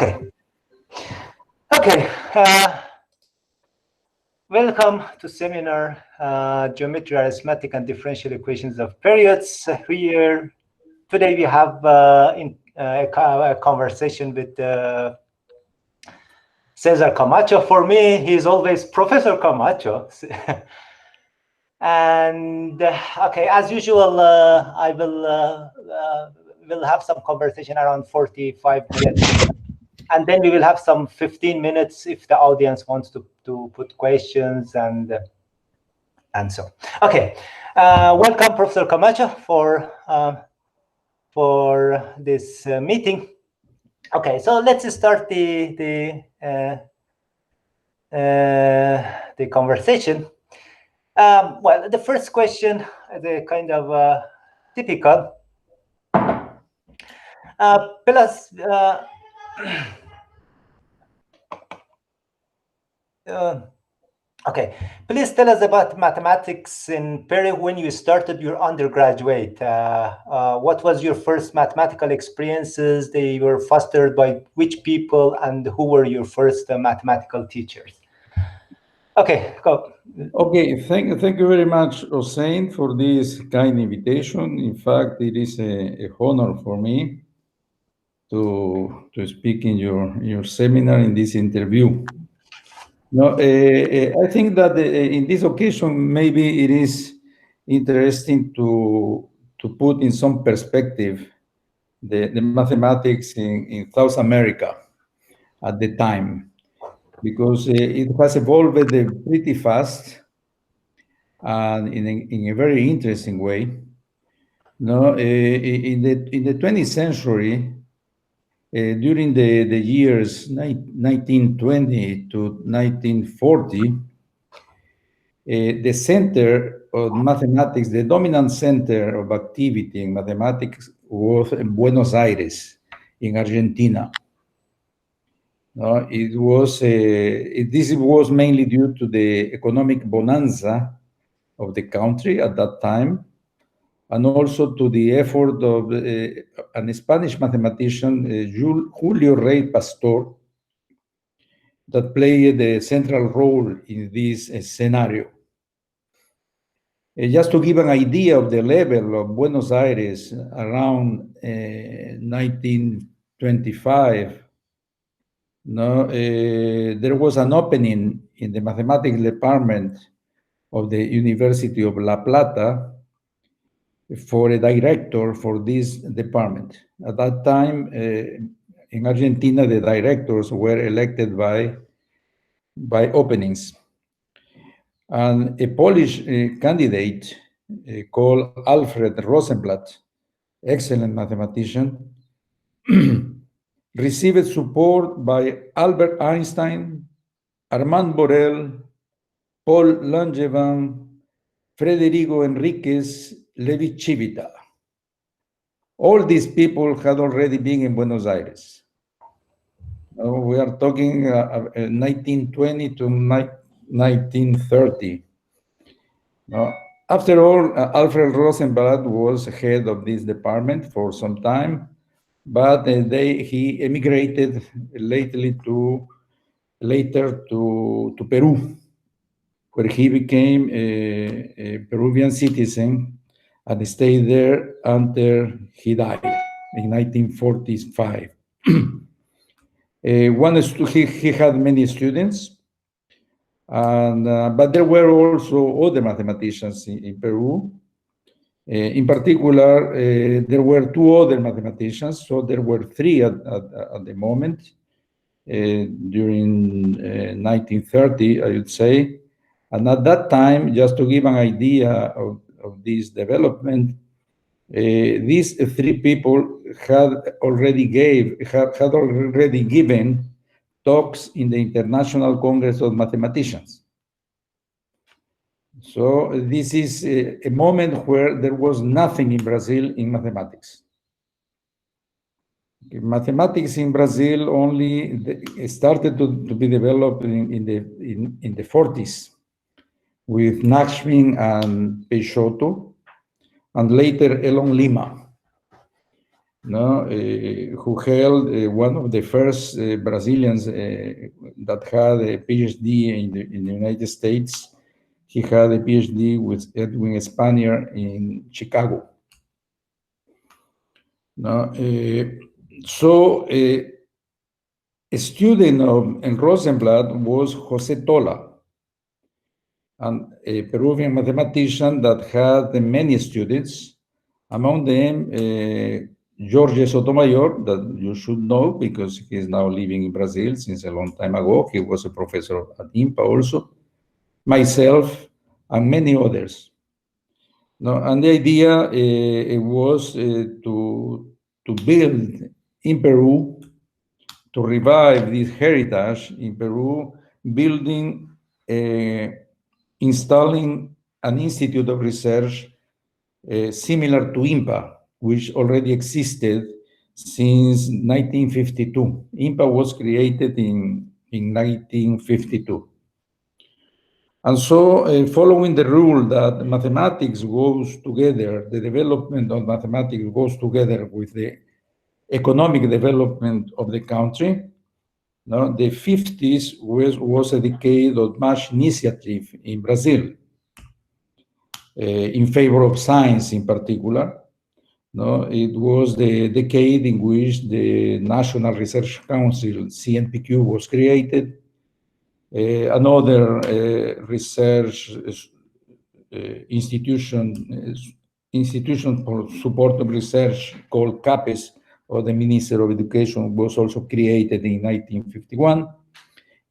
Okay. Welcome to seminar Geometry, Arithmetic, and Differential Equations of Periods. Here today we have a conversation with César Camacho. For me, he's always Professor Camacho. And okay, as usual, I will have some conversation around 45 minutes. And then we will have some 15 minutes if the audience wants to put questions and so. Okay, welcome, Professor Camacho, for this meeting. Okay, so let's start the conversation. Well, the first question, the kind of typical. Okay, please tell us about mathematics in Peru when you started your undergraduate. What was your first mathematical experiences? They were fostered by which people, and who were your first mathematical teachers? Okay, go. Okay, thank you very much, Hossein, for this kind invitation. In fact, it is a honor for me to speak in your seminar, in this interview. No, I think that in this occasion, maybe it is interesting to put in some perspective the mathematics in South America at the time, because it has evolved pretty fast and in a very interesting way. No, in the 20th century, during the years 1920 to 1940, the center of mathematics, the dominant center of activity in mathematics was in Buenos Aires, in Argentina. This was mainly due to the economic bonanza of the country at that time, and also to the effort of a Spanish mathematician, Julio Rey Pastor, that played a central role in this scenario. Just to give an idea of the level of Buenos Aires around 1925, there was an opening in the mathematics department of the University of La Plata for a director for this department. At that time, in Argentina, the directors were elected by openings. And a Polish candidate called Alfred Rosenblatt, excellent mathematician, received support by Albert Einstein, Armand Borel, Paul Langevin, Federico Enriquez, Levi Civita. All these people had already been in Buenos Aires. We are talking 1920 to 1930. After all, Alfred Rosenblatt was head of this department for some time, but he emigrated later to Peru, where he became a Peruvian citizen and stayed there until he died in 1945. He had many students, but there were also other mathematicians in Peru. In particular, there were two other mathematicians, so there were three at the moment during 1930, I would say. And at that time, just to give an idea of this development, these three people had already given talks in the International Congress of Mathematicians. So this is a moment where there was nothing in Brazil in mathematics. Mathematics in Brazil only started to be developed in the 40s with Nashvin and Peixoto, and later Elon Lima. no, who held one of the first Brazilians that had a PhD in the United States. He had a PhD with Edwin Spanier in Chicago. No, so a student of Rosenblatt was José Tola, and a Peruvian mathematician that had many students, among them Jorge Sotomayor, that you should know because he is now living in Brazil since a long time ago. He was a professor at IMPA also, myself, and many others. No, and the idea it was to build in Peru, to revive this heritage in Peru, building, installing an institute of research similar to IMPA, which already existed since 1952. IMPA was created in 1952. And so, following the rule that mathematics goes together, the development of mathematics goes together with the economic development of the country, no, the 50s was a decade of much initiative in Brazil in favor of science in particular. No, it was the decade in which the National Research Council, CNPq, was created. Another research institution for support of research called CAPES, or the Minister of Education, was also created in 1951.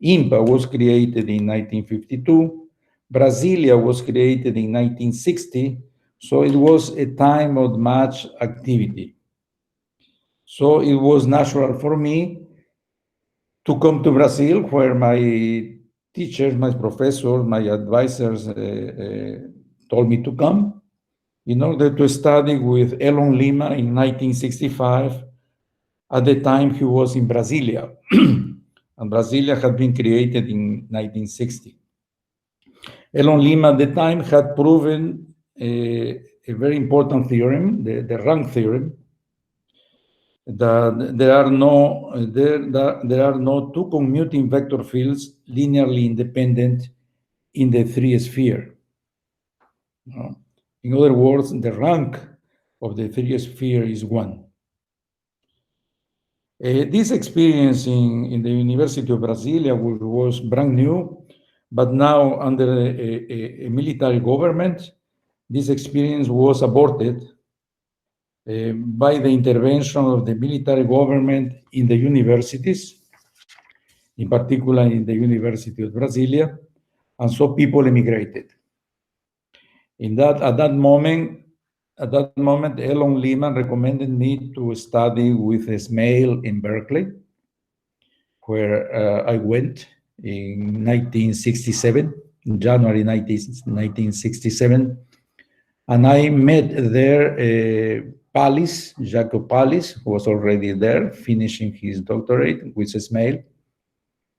IMPA was created in 1952. Brasilia was created in 1960. So it was a time of much activity. So it was natural for me to come to Brazil, where my teachers, my professors, my advisors told me to come in order to study with Elon Lima in 1965. At the time, he was in Brasilia, and Brasilia had been created in 1960. Elon Lima at the time had proven a very important theorem, the rank theorem, that there are no two commuting vector fields linearly independent in the three sphere. In other words, the rank of the three sphere is 1. This experience in the University of Brasilia was brand new, but now under a military government, this experience was aborted by the intervention of the military government in the universities, in particular in the University of Brasilia, and so people emigrated. At that moment, Elon Lima recommended me to study with Ismail in Berkeley, where I went in 1967, in January 1967, and I met there Jacob Pallis, who was already there, finishing his doctorate with Ismail.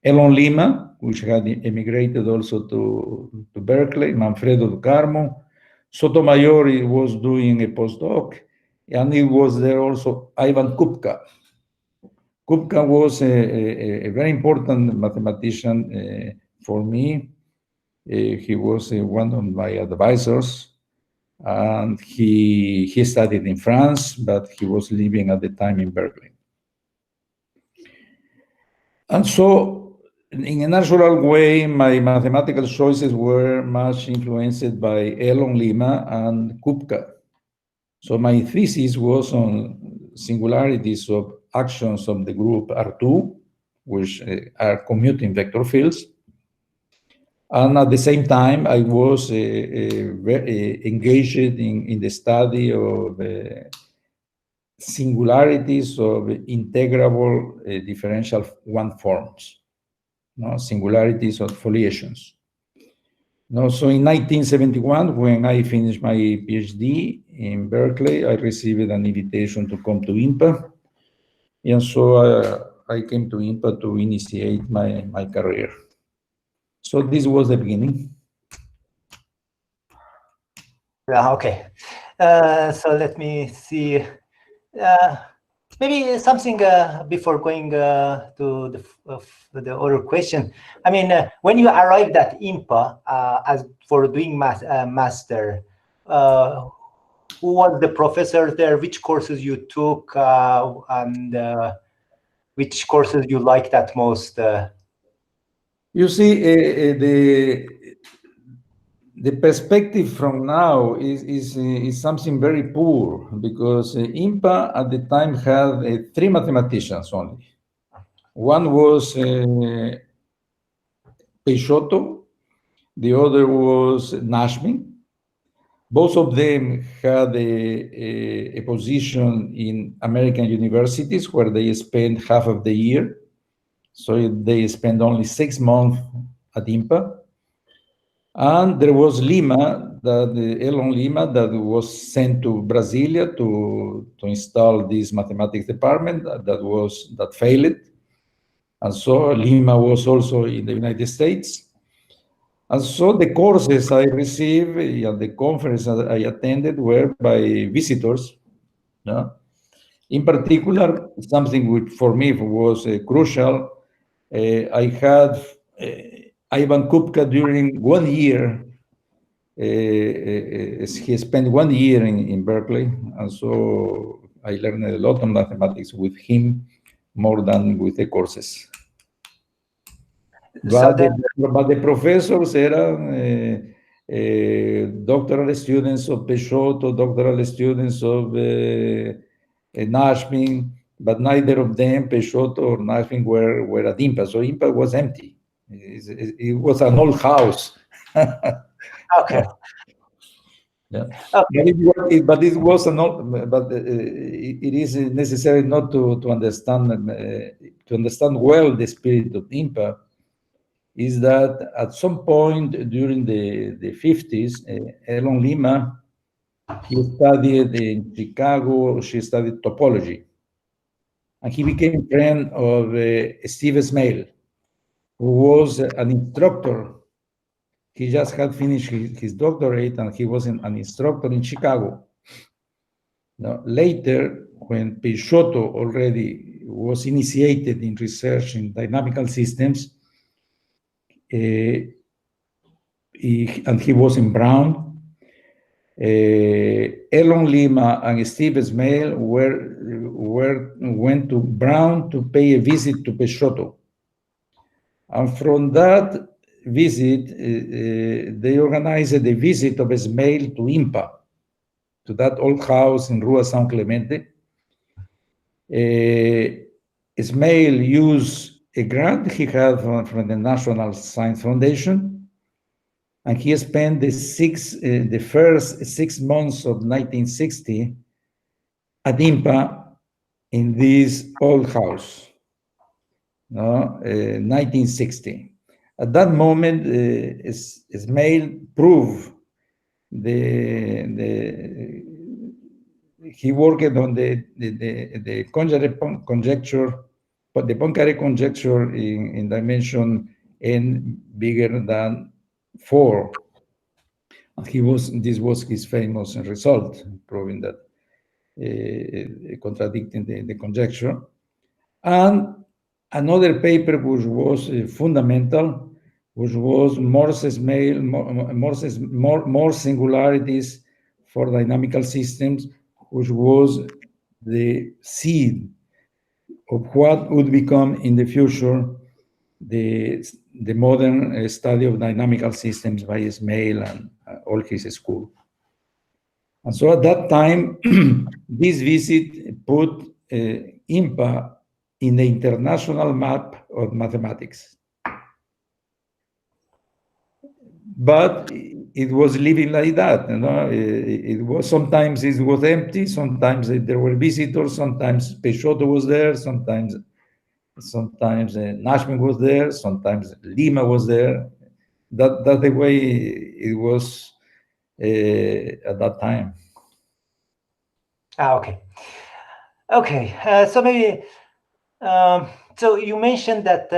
Elon Lima, which had emigrated also to Berkeley, Manfredo do Carmo. Sotomayor was doing a postdoc, and it was there also Ivan Kupka. Kupka was a very important mathematician for me. He was one of my advisors, and he studied in France, but he was living at the time in Berkeley. And so, in a natural way, my mathematical choices were much influenced by Elon Lima and Kupka. So my thesis was on singularities of actions of the group R2, which are commuting vector fields. And at the same time, I was engaged in the study of singularities of integrable differential one forms, singularities of foliations. So in 1971, when I finished my PhD in Berkeley, I received an invitation to come to IMPA. And so I came to IMPA to initiate my career. So this was the beginning. Yeah, okay. So let me see. Maybe something before going to the other question. I mean, when you arrived at IMPA as for doing master, who was the professor there? Which courses you took, and which courses you liked at most? You see, the perspective from now is something very poor, because IMPA at the time had 3 mathematicians only. One was Peixoto, the other was Nashmi. Both of them had a position in American universities where they spent half of the year. So they spent only 6 months at IMPA. And there was Lima, Elon Lima, that was sent to Brasilia to install this mathematics department that failed. And so Lima was also in the United States. And so the courses I received and the conference I attended were by visitors. No? In particular, something which for me was crucial, I had Ivan Kupka during 1 year. He spent 1 year in Berkeley, and so I learned a lot of mathematics with him, more than with the courses. So But the professors eran doctoral students of Peixoto, doctoral students of Nashvin, but neither of them, Peixoto or Nashvin, were at IMPA. So IMPA was empty. It was an old house. okay. Yeah. Okay. But it was an old, but it is necessary not to understand well the spirit of IMPA. Is that at some point during the 50s, Elon Lima, he studied in Chicago, she studied topology. And he became friend of Steve Smale, who was an instructor. He just had finished his doctorate, and he was an instructor in Chicago. Now, later, when Peixoto already was initiated in research in dynamical systems, and he was in Brown, Elon Lima and Steve Smale went to Brown to pay a visit to Peixoto. And from that visit, they organized a visit of Smale to IMPA, to that old house in Rua San Clemente. Smale used a grant he had from the National Science Foundation, and he spent the first 6 months of 1960 at IMPA in this old house, 1960. At that moment, Smale proved he worked on the Poincare conjecture, but the Poincare conjecture in dimension n bigger than 4. This was his famous result, proving that, contradicting the conjecture. And another paper which was fundamental, which was more singularities for dynamical systems, which was the seed of what would become in the future the modern study of dynamical systems by Smale and all his school. And so at that time, this visit put IMPA in the international map of mathematics. But it was living like that, you know. It was sometimes it was empty, sometimes there were visitors, sometimes Peixoto was there, sometimes Nashvin was there, sometimes Lima was there. That's the way it was at that time. Okay. Okay. So maybe. So you mentioned that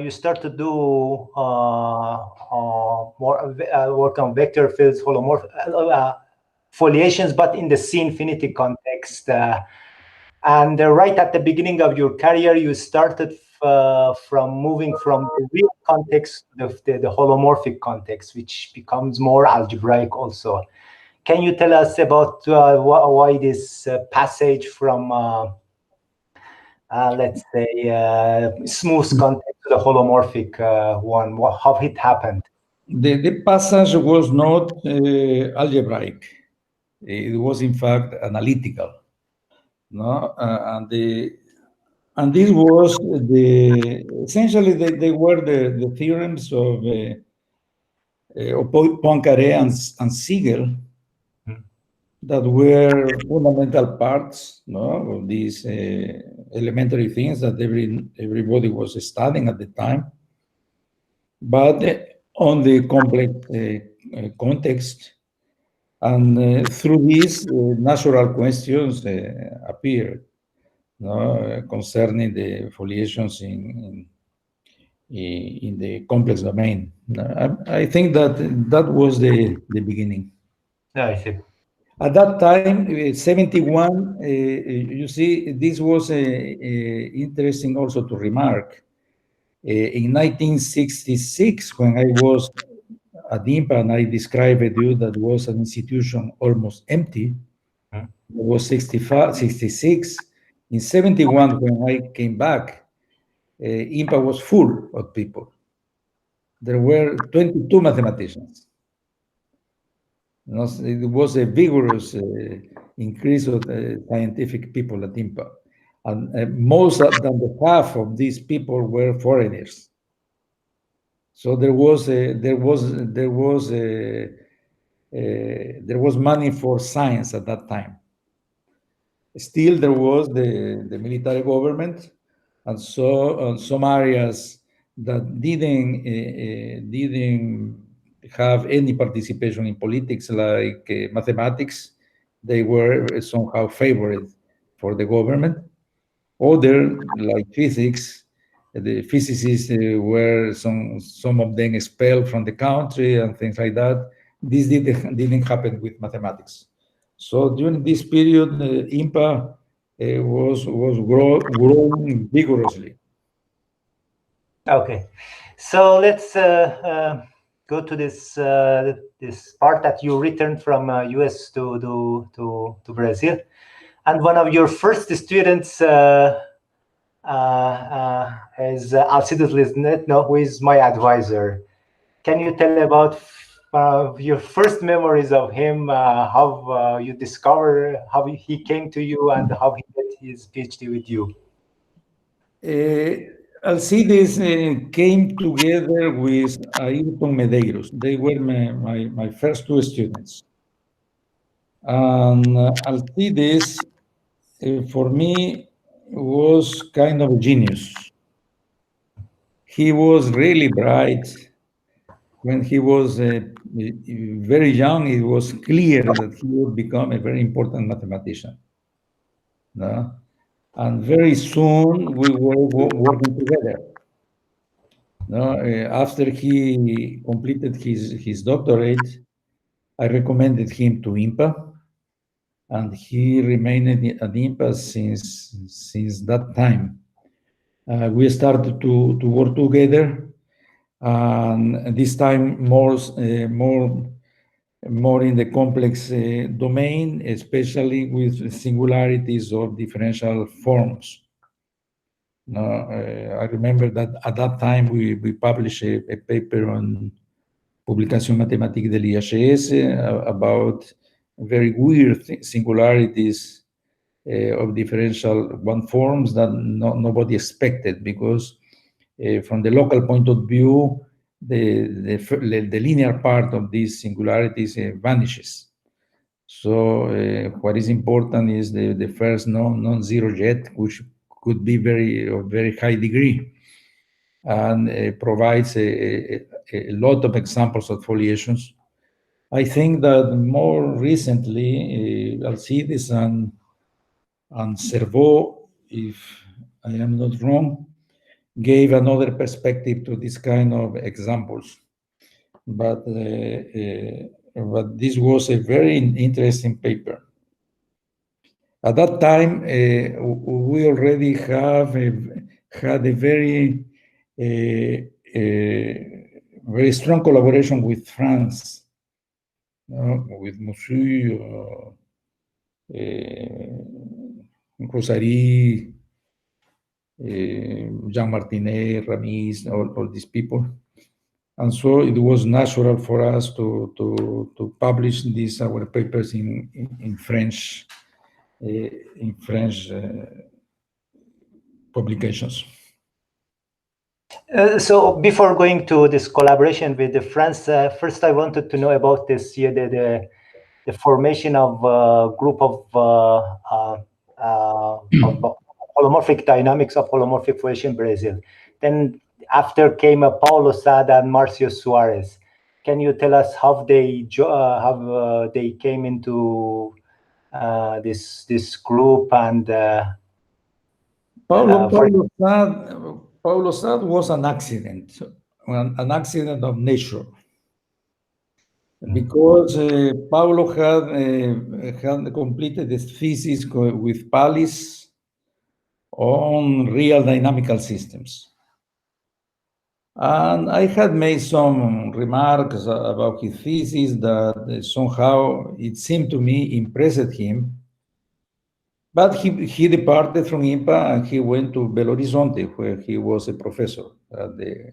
you start to do more work on vector fields, foliations, but in the C-infinity context. And right at the beginning of your career, you started from moving from the real context to the holomorphic context, which becomes more algebraic also. Can you tell us about why this passage from, let's say, smooth context to the holomorphic one, how it happened? The passage was not algebraic. It was, in fact, analytical. No, and this was essentially they were the theorems of Poincaré and Siegel that were fundamental parts, no, of these elementary things that everybody was studying at the time, but on the complex context. And through these, natural questions appeared, no, concerning the foliations in the complex domain. I think that was the beginning. Yeah, I see. At that time, 71, you see, this was interesting also to remark. In 1966, when I was at IMPA and I described you that was an institution almost empty, it was 65, 66. In 71, when I came back, IMPA was full of people. There were 22 mathematicians. It was a vigorous increase of scientific people at IMPA. And more than the half of these people were foreigners. So there was money for science at that time. Still, there was the military government, and so some areas that didn't have any participation in politics, like mathematics, they were somehow favored for the government. Other, like physics, the physicists were some of them expelled from the country and things like that. This didn't happen with mathematics. So during this period, IMPA was growing vigorously. Okay, so let's go to this this part that you returned from US to Brazil, and one of your first students is Alcides Lisnetno, who is my advisor. Can you tell about your first memories of him? How you discover how he came to you and how he did his PhD with you? Alcides came together with Ayrton Medeiros. They were my first two students. And Alcides, for me, was kind of a genius. He was really bright. When he was very young, it was clear that he would become a very important mathematician. No? And very soon we were working together. No? After he completed his doctorate, I recommended him to IMPA, and he remained at IMPA since that time. We started to work together, and this time more in the complex domain, especially with singularities of differential forms. I remember that at that time we published a paper on Publication Mathématique de l'IHS about very weird singularities of differential one forms that nobody expected, because from the local point of view, the linear part of these singularities vanishes. So what is important is the first non-zero jet, which could be of very high degree, and provides a lot of examples of foliations. I think that more recently, Alcides and Cerveau, if I am not wrong, gave another perspective to this kind of examples. But this was a very interesting paper. At that time, we already had a very strong collaboration with France, with Monsieur Rosary, Jean Martinet, Ramis, all these people. And so it was natural for us to publish our papers in French publications. So before going to this collaboration with France, first I wanted to know about this the formation of a group of holomorphic dynamics of holomorphic foliation in Brazil. Then after came Paulo Sada and Marcio Suarez. Can you tell us how they came into this group and Paulo Sad was an accident of nature, because Paulo had completed his thesis with Palis on real dynamical systems. And I had made some remarks about his thesis that somehow it seemed to me impressed him. But he departed from IMPA and he went to Belo Horizonte, where he was a professor at the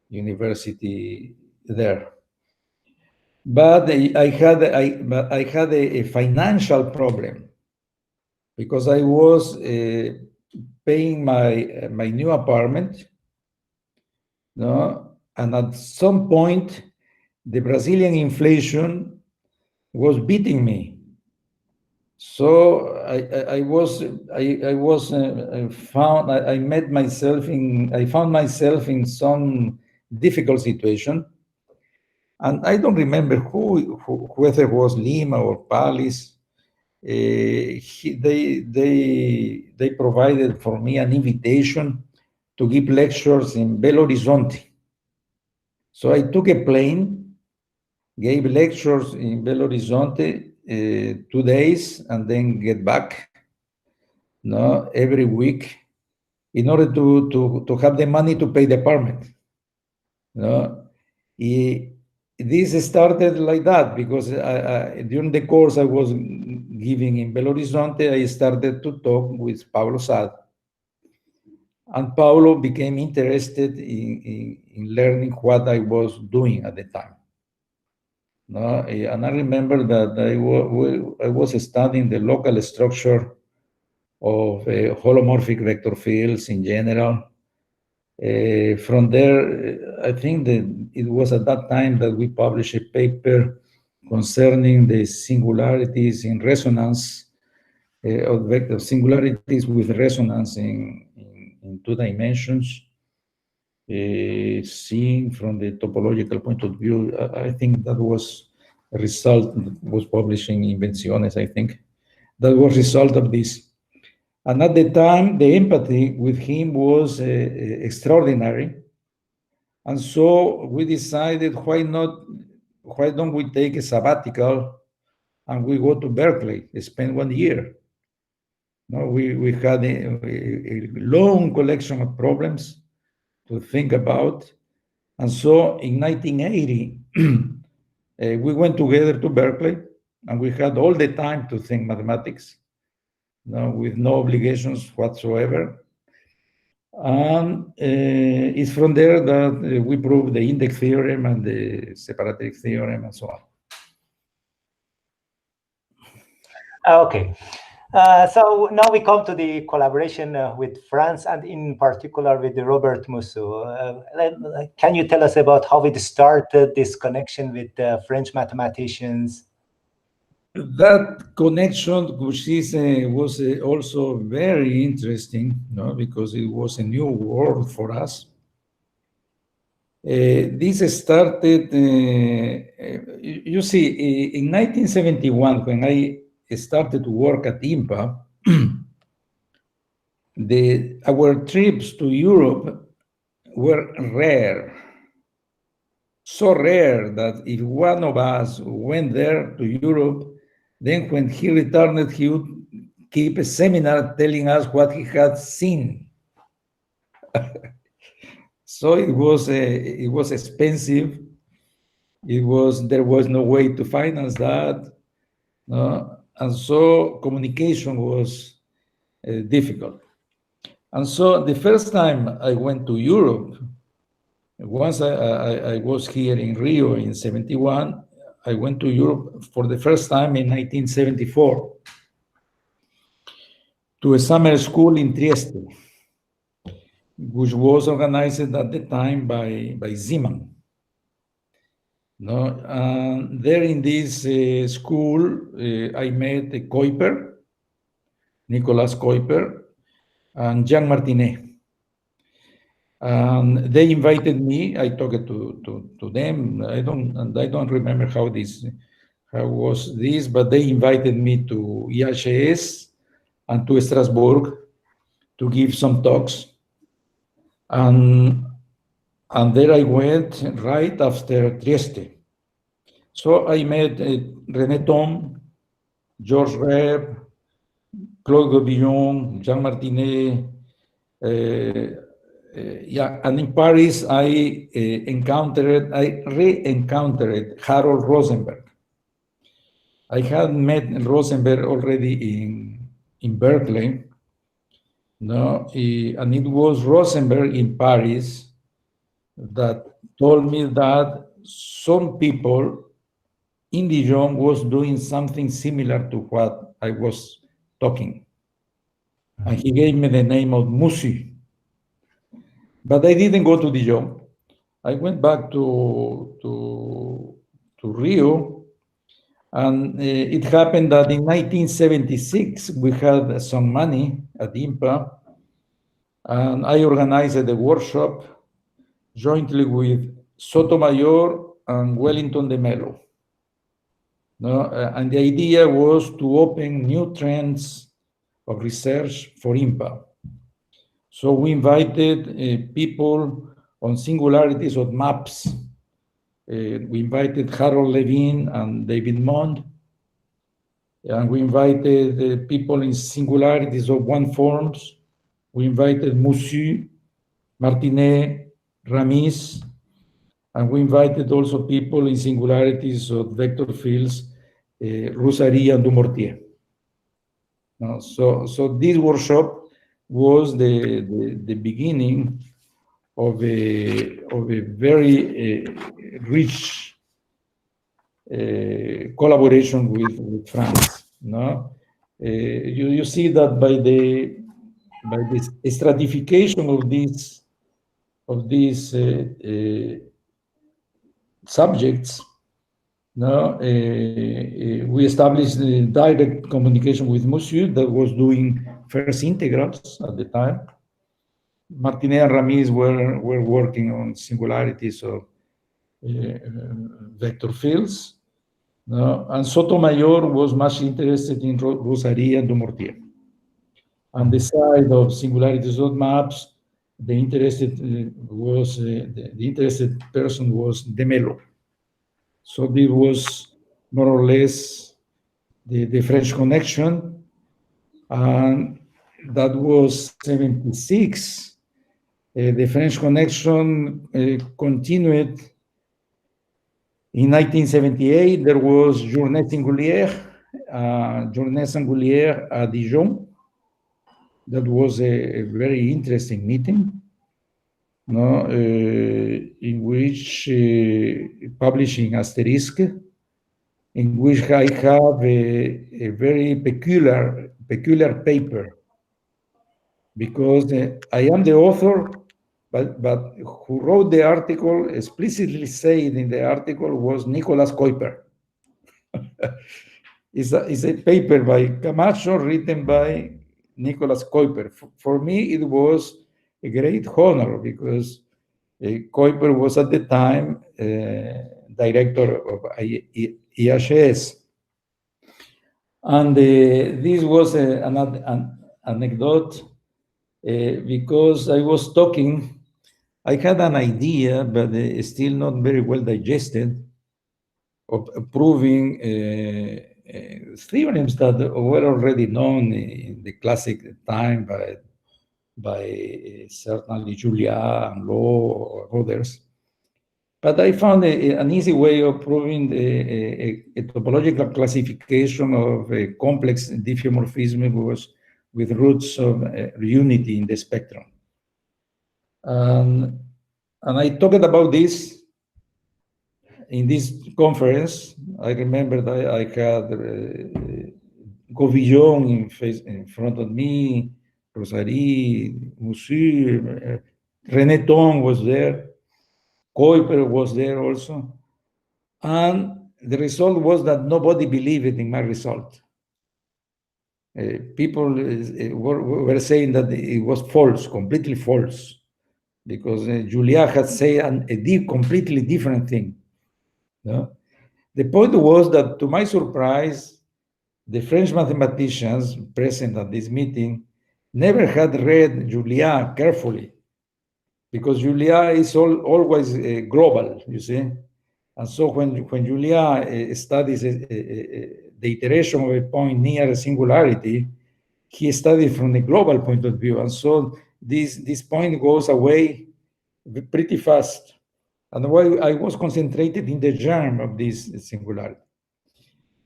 university there. But I had a financial problem, because I was paying my new apartment, and at some point the Brazilian inflation was beating me. So I found myself in some difficult situation, and I don't remember whether it was Lima or Palis. They provided for me an invitation to give lectures in Belo Horizonte. So I took a plane, gave lectures in Belo Horizonte 2 days, and then get back every week in order to have the money to pay the apartment. This started like that because during the course I was giving in Belo Horizonte, I started to talk with Paulo Sad. And Paulo became interested in learning what I was doing at the time. And I remember that I was studying the local structure of holomorphic vector fields in general. From there, I think that it was at that time that we published a paper concerning the singularities in resonance of vector singularities with resonance in 2 dimensions. Seen from the topological point of view, I think that was a result that was published in Invenciones, I think. That was a result of this. And at the time, the empathy with him was extraordinary. And so we decided, why don't we take a sabbatical and we go to Berkeley, spend 1 year. We had a long collection of problems to think about. And so in 1980, we went together to Berkeley, and we had all the time to think mathematics, with no obligations whatsoever. And it's from there that we proved the index theorem and the separative theorem and so on. Okay. So now we come to the collaboration with France, and in particular with Robert Musso. Can you tell us about how it started, this connection with French mathematicians? That connection, which was also very interesting, because it was a new world for us. This started, you see, in 1971, when I started to work at IMPA, our trips to Europe were rare. So rare that if one of us went there to Europe, then when he returned, he would keep a seminar telling us what he had seen. So it was expensive. There was no way to finance that, and so communication was difficult. And so the first time I went to Europe, once I was here in Rio in 71, I went to Europe for the first time in 1974 to a summer school in Trieste, which was organized at the time by Zeman. There in this school, I met Kuiper, Nicolas Kuiper, and Jean Martinet. They invited me. I talked to them. I don't remember how was this, but they invited me to IHS and to Strasbourg to give some talks. And there I went right after Trieste. So I met René Thom, Georges Reb, Claude Gobillon, Jean Martinet. And in Paris, I re-encountered Harold Rosenberg. I had met Rosenberg already in Berkeley, and it was Rosenberg in Paris that told me that some people in Dijon was doing something similar to what I was talking. And he gave me the name of Musi. But I didn't go to Dijon. I went back to Rio, and it happened that in 1976 we had some money at IMPA, and I organized a workshop jointly with Sotomayor and Wellington de Mello. And the idea was to open new trends of research for IMPA. So we invited people on singularities of maps. We invited Harold Levin and David Mond. And we invited people in singularities of one forms. We invited Moussu, Martinet, Ramis, and we invited also people in singularities of vector fields, Rousserie and Dumortier. So this workshop was the beginning of a very rich collaboration with France. You see that by this stratification of these subjects, we established direct communication with Monsieur that was doing first integrals at the time. Martinet and Ramis were working on singularities of vector fields. And Sotomayor was much interested in Rousserie and Dumortier. On the side of singularities of maps, the interested person was de Mello. So this was more or less the French connection, and that was 76. The French connection continued. In 1978, there was Journée Singulière at Dijon. That was a very interesting meeting, in which publishing Asterisk, in which I have a very peculiar paper, because I am the author, but who wrote the article explicitly said in the article was Nicolas Kuiper. It's a paper by Camacho written by Nicolas Kuiper. For me, it was a great honor because Kuiper was at the time director of IHS. And this was an anecdote because I was talking. I had an idea, but still not very well digested, of proving theorems that were already known in the classic time by certainly Julia and Law or others. But I found an easy way of proving a topological classification of a complex diffeomorphism was with roots of unity in the spectrum. And I talked about this in this conference. I remember that I had Gauvillon in front of me, Rosary, Monsieur, René Thon was there, Kuiper was there also. And the result was that nobody believed in my result. People were saying that it was false, completely false, because Julia had said a completely different thing. No? The point was that, to my surprise, the French mathematicians present at this meeting never had read Julia carefully, because Julia is always global, you see. And so when Julia studies the iteration of a point near a singularity, he studied from the global point of view. And so this point goes away pretty fast. And I was concentrated in the germ of this singularity.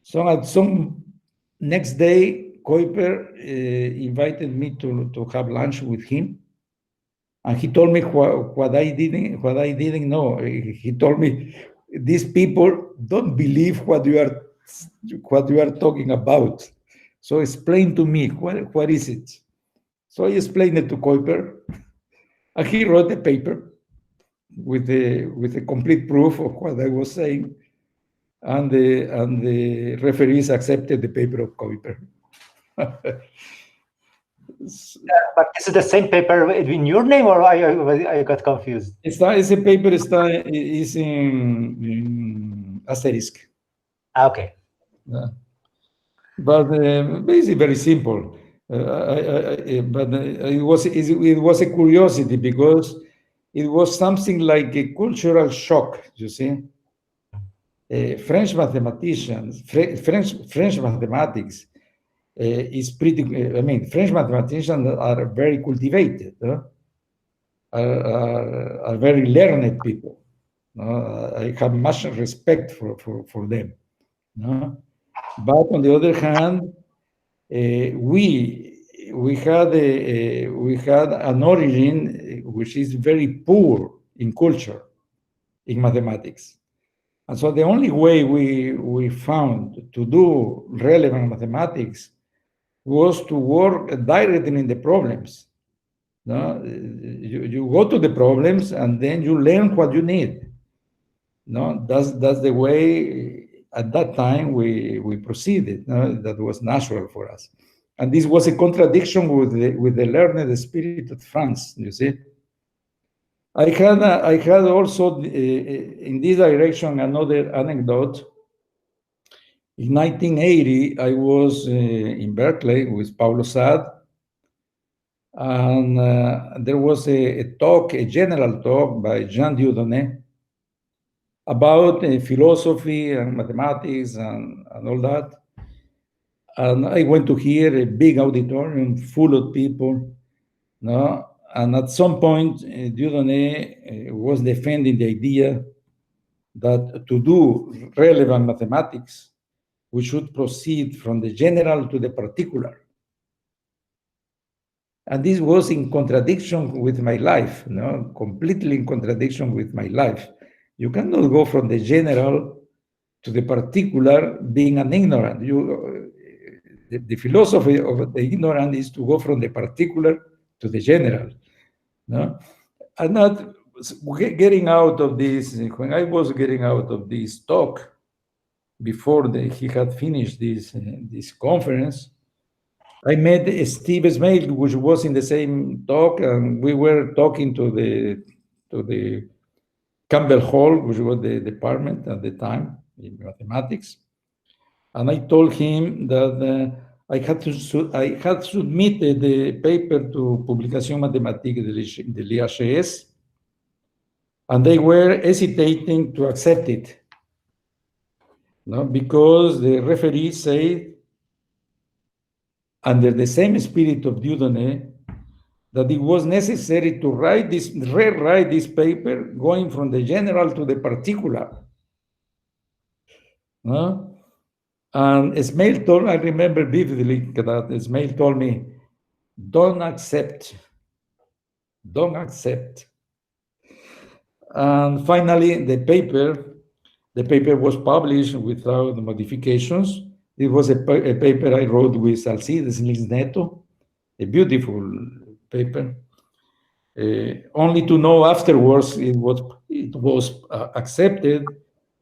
So at some next day, Kuiper invited me to have lunch with him. And he told me what I didn't know. He told me, these people don't believe what you are talking about. So explain to me, what is it? So I explained it to Kuiper, and he wrote a paper with a complete proof of what I was saying, and the referees accepted the paper of Kuiper. But is it the same paper in your name, or I got confused? Ese paper is in asterisk. Okay. But basically very simple. But it was a curiosity, because it was something like a cultural shock, you see. French mathematicians, French mathematics is pretty, French mathematicians are very cultivated, are very learned people. I have much respect for them. But on the other hand, we had an origin which is very poor in culture, in mathematics. And so the only way we found to do relevant mathematics was to work directly in the problems. You go to the problems, and then you learn what you need. That's the way at that time we proceeded. That was natural for us. And this was a contradiction with the learned spirit of France, you see. I had also in this direction another anecdote. In 1980, I was in Berkeley with Paulo Sad, and there was a general talk by Jean Dieudonné about philosophy and mathematics and all that. And I went to hear a big auditorium full of people, and at some point, Dieudonné was defending the idea that to do relevant mathematics, we should proceed from the general to the particular. And this was in contradiction with my life, completely in contradiction with my life. You cannot go from the general to the particular being an ignorant. The philosophy of the ignorant is to go from the particular to the general. And not getting out of this, when I was getting out of this talk, before he had finished this conference, I met Steve Smail, which was in the same talk, and we were talking to the Campbell Hall, which was the department at the time in mathematics. And I told him that I had submitted the paper to Publication Mathématique de l'IHS, and they were hesitating to accept it. no? Because the referee said, under the same spirit of Dieudonné, that it was necessary to rewrite this paper, going from the general to the particular. No? And Ismail told, I remember vividly that Ismail told me, don't accept. And finally, the paper was published without modifications. It was a paper I wrote with Alcides Neto, a beautiful paper. Only to know afterwards it was accepted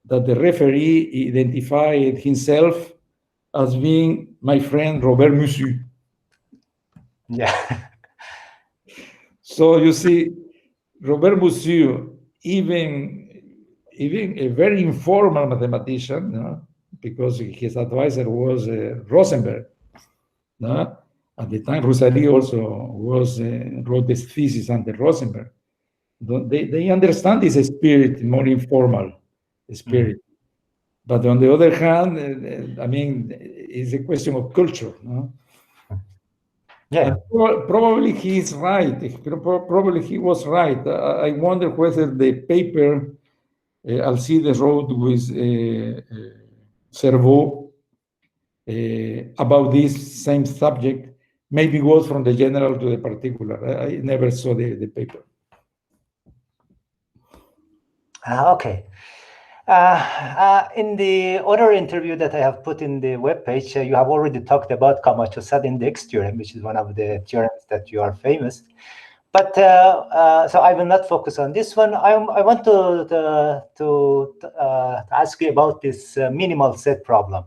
that the referee identified himself as being my friend Robert Musu. Yeah. So you see, Robert Musu, even a very informal mathematician, no? Because his advisor was Rosenberg. No? At the time, Rosary also wrote this thesis under Rosenberg. They understand this spirit, more informal spirit. But on the other hand, I mean, it's a question of culture. No? Yeah. Probably he is right. Probably he was right. I wonder whether the paper Alcides wrote with Cerveau about this same subject maybe goes from the general to the particular. I never saw the paper. Okay. In the other interview that I have put in the webpage, you have already talked about Camacho sad index theorem, which is one of the theorems that you are famous. But so I will not focus on this one. I want to ask you about this minimal set problem.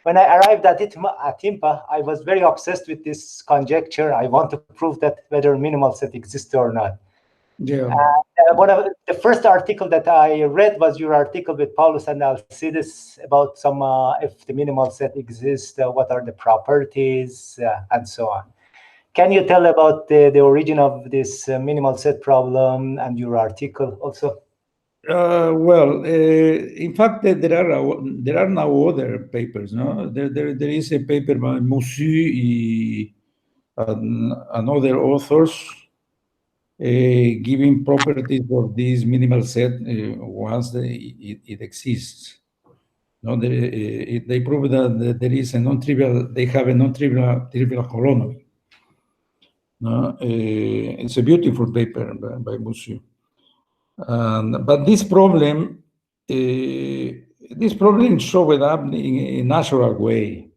When I arrived at IMPA, I was very obsessed with this conjecture. I want to prove that whether minimal set exists or not. Yeah. One of the first article that I read was your article with Paulus and Alcides about some if the minimal set exists, what are the properties, and so on. Can you tell about the origin of this minimal set problem and your article also? Well, in fact, there are now other papers. No, there is a paper by Musu and other authors giving properties of this minimal set once it exists. No, they prove that there is a non-trivial. They have a non-trivial holonomy. No, it's a beautiful paper by Musu. But this problem showed up in a natural way,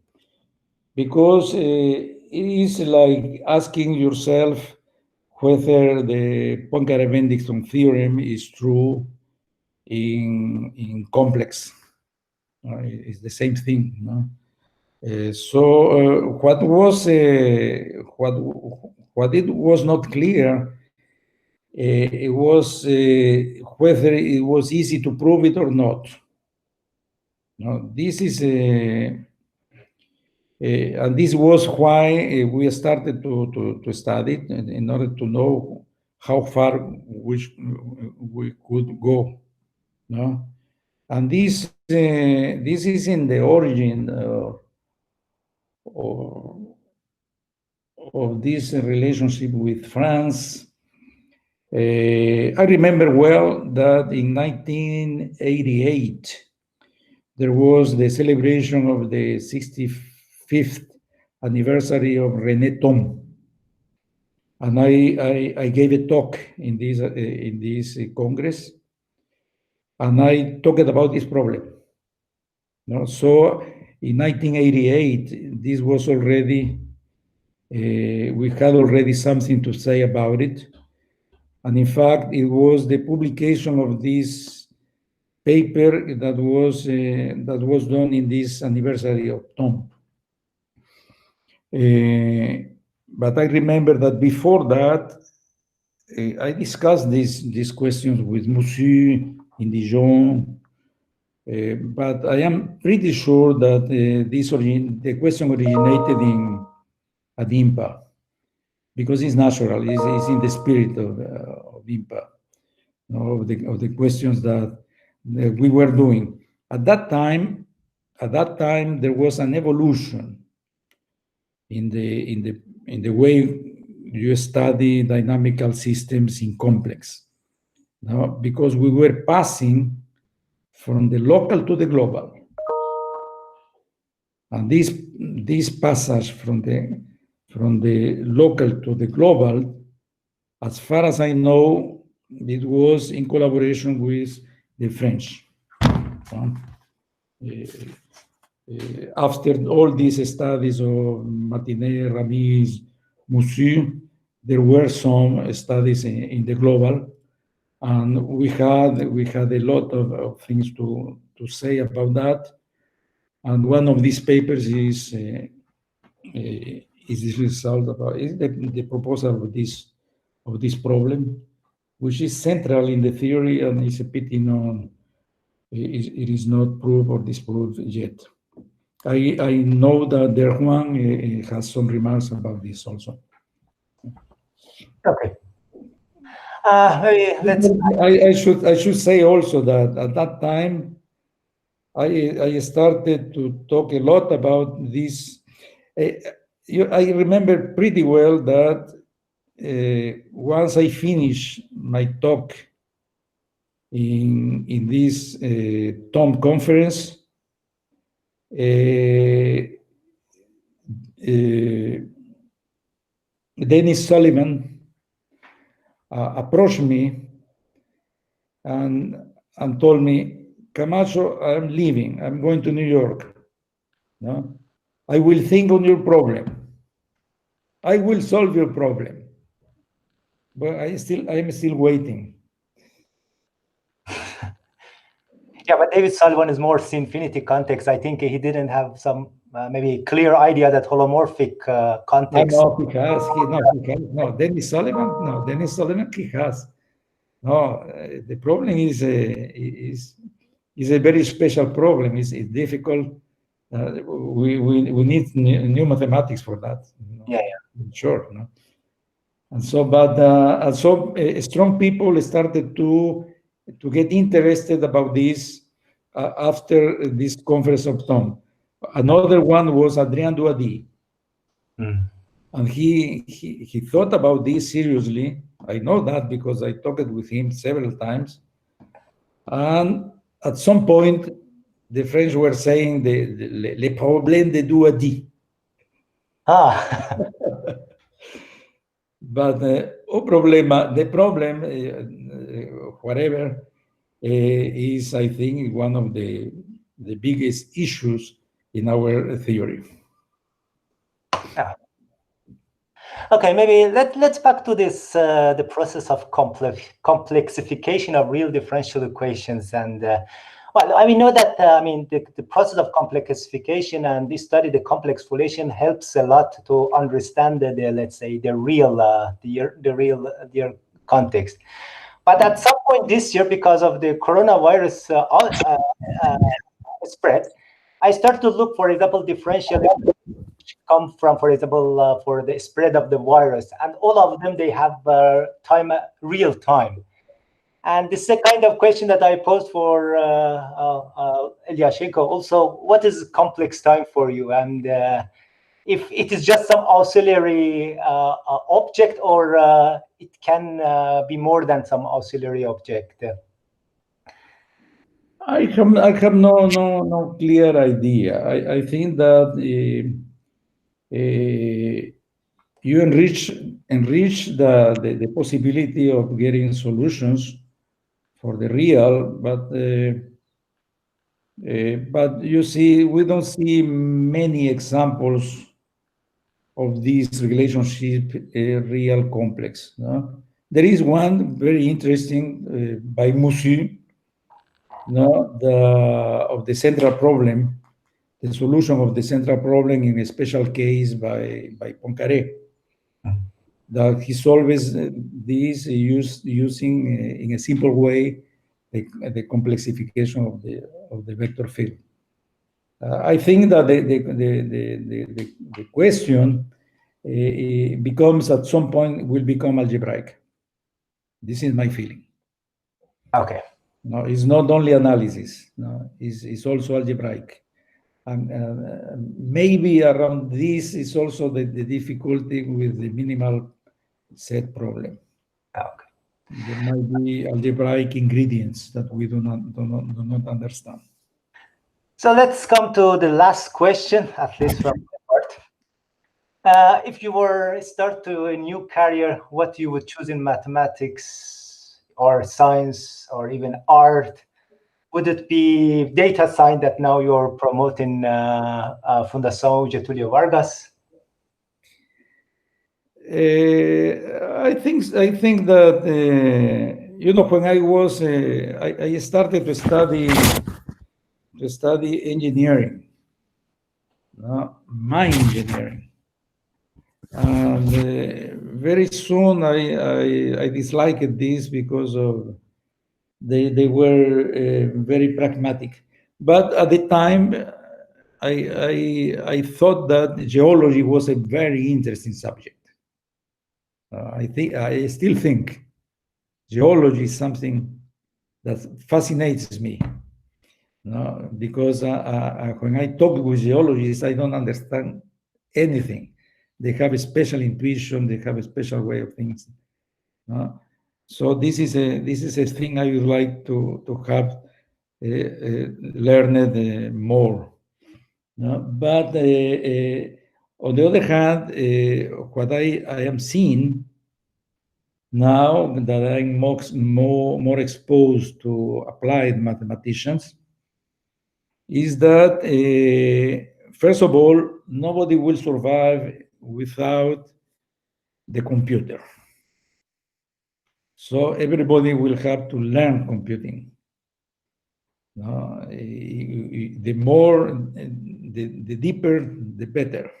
because it is like asking yourself whether the Poincaré-Bendixson theorem is true in complex. It's the same thing. No? What it was not clear, it was whether it was easy to prove it or not. No, this is and this was why we started to study it in order to know how far we could go. No, and this is in the origin of this relationship with France. I remember well that in 1988 there was the celebration of the 65th anniversary of René Thom, and I gave a talk in this congress, and I talked about this problem. No? So in 1988, this was already we had already something to say about it. And in fact, it was the publication of this paper that was done in this anniversary of Thom. But I remember that before that, I discussed these questions with Musu in Dijon. But I am pretty sure that the question originated at IMPA, because it's natural, it's in the spirit of IMPA, you know, of the questions that we were doing. At that time, at that time there was an evolution in the way you study dynamical systems in complex. Now, because we were passing from the local to the global. And this passage from the local to the global, as far as I know, it was in collaboration with the French. After all these studies of Martinet, Ramis, Moussu, there were some studies in the global, and we had a lot of things to say about that. And one of these papers is this result about the proposal of this problem, which is central in the theory and is a pity it is not proved or disproved yet. I know that Juan has some remarks about this also. Okay. Maybe let's. I should say also that at that time I started to talk a lot about this. I remember pretty well that once I finished my talk in this TOM conference, Dennis Sullivan approached me and told me, Camacho, I'm leaving. I'm going to New York. No? I will think on your problem. I will solve your problem. But I'm still waiting. Yeah, but David Sullivan is more Sinfinity context. I think he didn't have some maybe clear idea that holomorphic context. No, he has. No, Dennis Sullivan, he has. No, the problem is a very special problem. It's difficult. We need new mathematics for that. Yeah. Sure. No? And so, but strong people started to get interested about this after this conference of TOM. Another one was Adrien Douady. And he thought about this seriously. I know that because I talked with him several times. And at some point, the French were saying le problème de Douady. But the problem, whatever, is, I think, one of the biggest issues in our theory. Yeah. Okay, maybe let's back to this the process of complexification of real differential equations. And well, I mean, know that the process of complexification and this study, the complex foliation, helps a lot to understand the let's say the real context. But at some point this year, because of the coronavirus spread, I started to look, for example, differential come from, for example, for the spread of the virus, and all of them, they have real time. And this is a kind of question that I posed for Elyashenko also. What is complex time for you? And if it is just some auxiliary object, or it can be more than some auxiliary object? I have no clear idea. I think that you enrich the possibility of getting solutions for the real, but you see, we don't see many examples of this relationship real complex. No? There is one very interesting by Moussu, of the central problem, the solution of the central problem in a special case by Poincaré. That he solves this using in a simple way the complexification of the vector field. I think that the question becomes, at some point, will become algebraic. This is my feeling. Okay. No, it's not only analysis. No, it's also algebraic. And maybe around this is also the difficulty with the minimal set problem. Okay. There might be algebraic ingredients that we do not understand. So let's come to the last question, at least from my part. If you were start to a new career, what you would choose in mathematics or science or even art? Would it be data science that now you're promoting Fundação Getúlio Vargas? I think that when I was I started to study engineering, mine engineering, and very soon I disliked this because of they were very pragmatic. But at the time, I thought that geology was a very interesting subject. I still think geology is something that fascinates me. Because when I talk with geologists, I don't understand anything. They have a special intuition. They have a special way of things. So this is a thing I would like to have learned more. But on the other hand, what I am seeing now that I'm more exposed to applied mathematicians is that, first of all, nobody will survive without the computer. So everybody will have to learn computing. The more, the deeper, the better.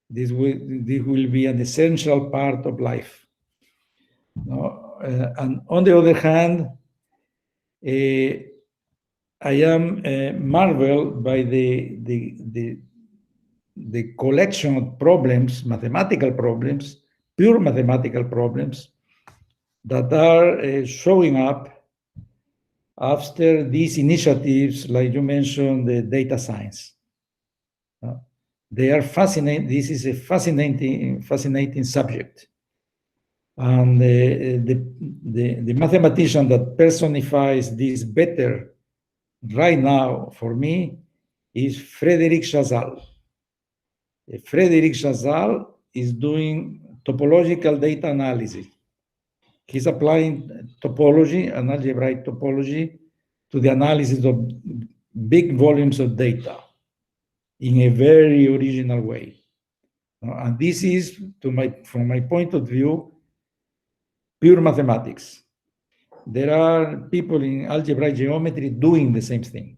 This will be an essential part of life. And on the other hand, I am marveled by the collection of problems, mathematical problems, pure mathematical problems that are showing up after these initiatives, like you mentioned, the data science. They are fascinating. This is a fascinating subject. And the mathematician that personifies this better right now for me is Frédéric Chazal. Frédéric Chazal is doing topological data analysis. He's applying topology and algebraic topology to the analysis of big volumes of data in a very original way. And this is, from my point of view, pure mathematics. There are people in algebraic geometry doing the same thing.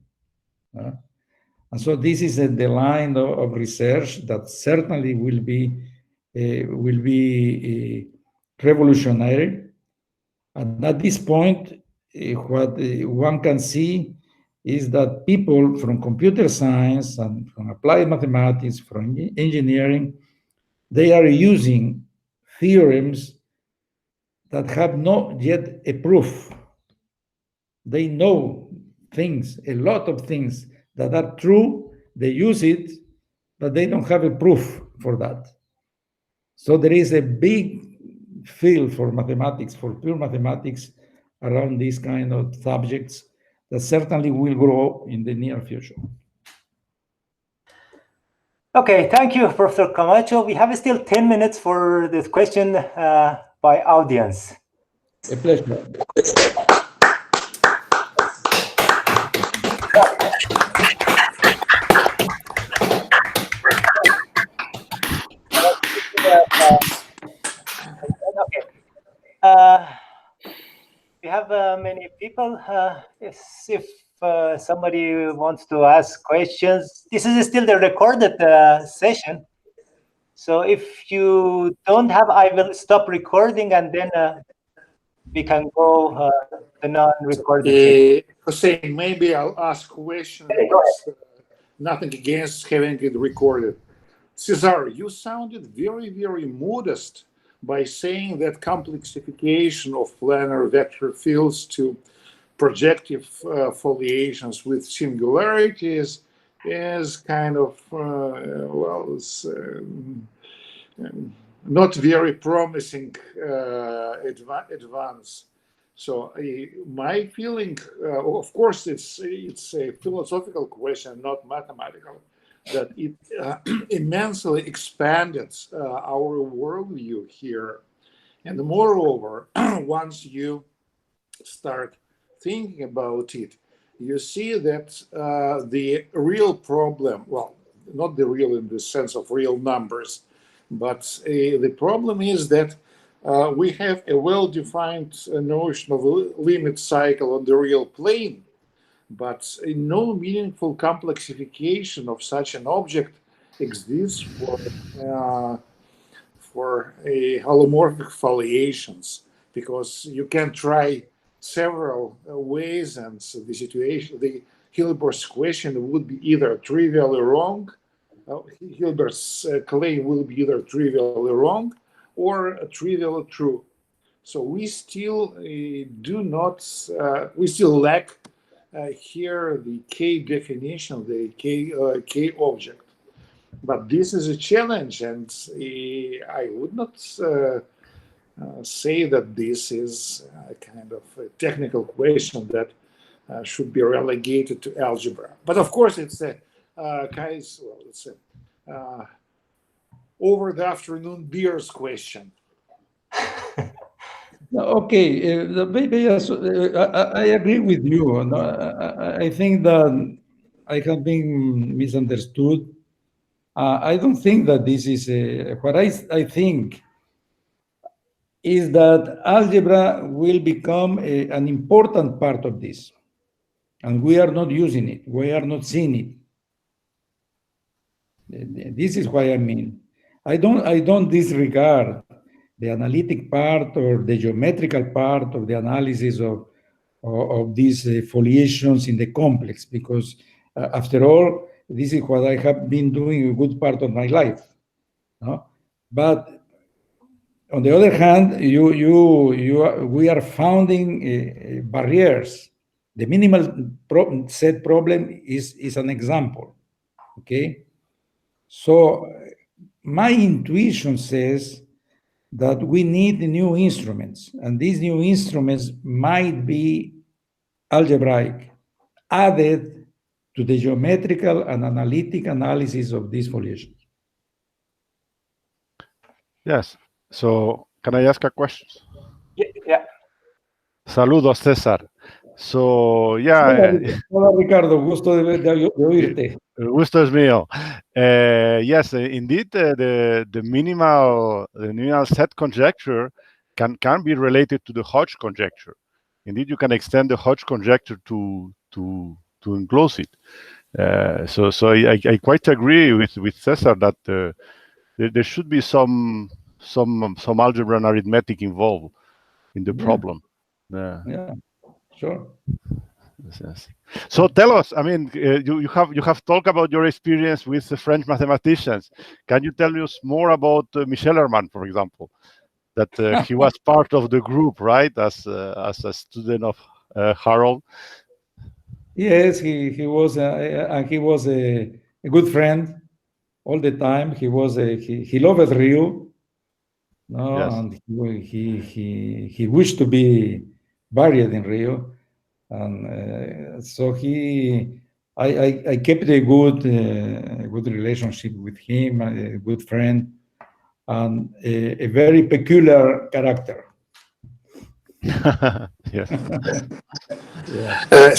And so this is the line of research that certainly will be revolutionary. And at this point, what one can see is that people from computer science and from applied mathematics, from engineering, they are using theorems that have not yet a proof. They know things, a lot of things that are true, they use it, but they don't have a proof for that. So there is a big field for mathematics, for pure mathematics, around these kind of subjects that certainly will grow in the near future. Okay, thank you, Professor Camacho. We have still 10 minutes for this question by audience. A pleasure. Okay. We have many people. If somebody wants to ask questions, this is still the recorded session. So if you don't have, I will stop recording and then we can go the non-recorded. Hussein, maybe I'll ask questions. Nothing against having it recorded. Cesar, you sounded very, very modest by saying that complexification of planar vector fields to projective foliations with singularities is kind of, not very promising advance. So my feeling, of course, it's a philosophical question, not mathematical, that it immensely expanded our worldview here. And moreover, once you start thinking about it, you see that the real problem, well, not the real in the sense of real numbers, but the problem is that we have a well-defined notion of a limit cycle on the real plane, but no meaningful complexification of such an object exists for a holomorphic foliations, because you can try several ways, and so the Hilbert's question would be either trivially wrong. Hilbert's claim will be either trivially wrong or trivially true. So we still we still lack here the K definition, the K object. But this is a challenge, and I would not say that this is a kind of a technical question that should be relegated to algebra. But of course, it's a it's a over the afternoon beers question. Okay, yes, I agree with you. No, I think that I have been misunderstood. I don't think that this is what I think is that algebra will become an important part of this, and we are not using it. We are not seeing it. This is what I mean. I don't disregard the analytic part or the geometrical part of the analysis of these foliations in the complex, because after all, this is what I have been doing a good part of my life. No? But on the other hand, we are founding barriers. The minimal set problem is an example. Okay, so my intuition says that we need new instruments, and these new instruments might be algebraic, added to the geometrical and analytic analysis of these foliations. Yes. So can I ask a question? Yeah. Saludos, César. So, yeah. Hola, Ricardo. Gusto de oírte. El gusto es mío. Yes, indeed, the minimal set conjecture can be related to the Hodge conjecture. Indeed, you can extend the Hodge conjecture to enclose it. So I quite agree with César that there should be some algebra and arithmetic involved in the problem. Yeah, sure. Yes. So tell us, I mean, you have talked about your experience with the French mathematicians. Can you tell us more about Michel Herman, for example, that he was part of the group, right, as a student of Harold? Yes, he was, and he was a good friend all the time. He was he loved Rio, no, Yes. and he wished to be buried in Rio. And so I kept a good relationship with him, a good friend, and a very peculiar character. Yes.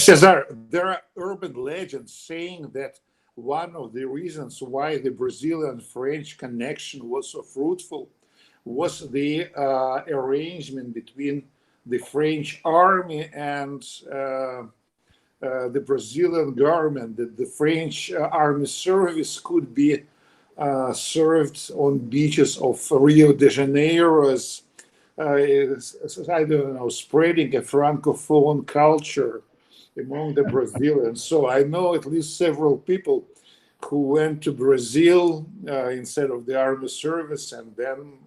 Cesar, there are urban legends saying that one of the reasons why the Brazilian-French connection was so fruitful was the arrangement between the French army and the Brazilian government, that the French army service could be served on beaches of Rio de Janeiro as, I don't know, spreading a Francophone culture among the Brazilians. So I know at least several people who went to Brazil instead of the army service, and then,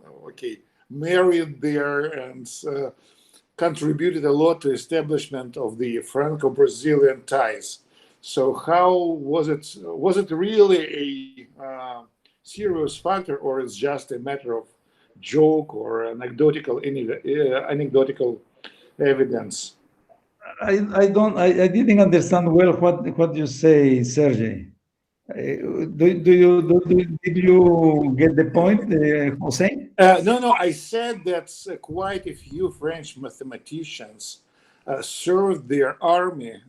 married there and contributed a lot to establishment of the Franco-Brazilian ties. So how was it? Was it really a serious factor, or it's just a matter of joke or anecdotal evidence? I didn't understand well what you say, Sergey. Did you get the point, Jose? No. I said that quite a few French mathematicians served their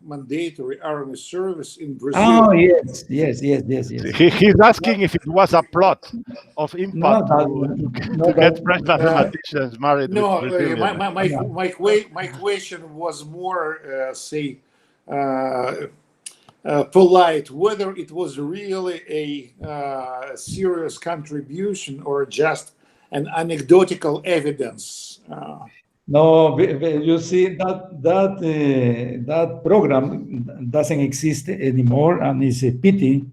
mandatory army service in Brazil. Oh, yes. He's asking if it was a plot of impact to get French mathematicians married No, with Brazilians. my question was more, polite, whether it was really a serious contribution or just an anecdotal evidence. No, you see that program doesn't exist anymore, and it's a pity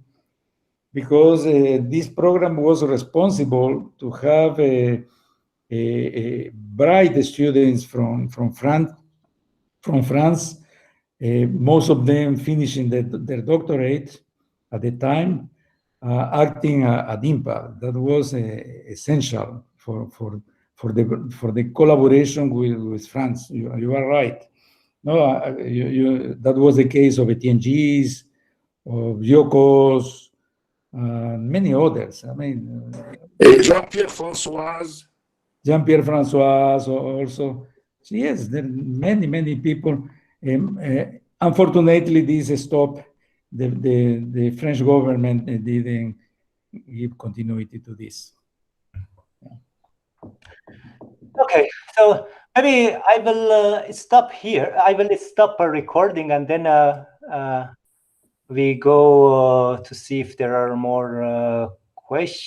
because this program was responsible to have bright students from France, most of them finishing their doctorate at the time, acting at IMPA. That was essential for the collaboration with France. You are right. No, that was the case of Etienne-Gis, of Yokos, many others. I mean, Jean-Pierre François. Jean-Pierre François also. So yes, there are many people. Unfortunately, this stopped. The French government didn't give continuity to this. Okay, so maybe I will stop here. I will stop a recording, and then we go to see if there are more questions.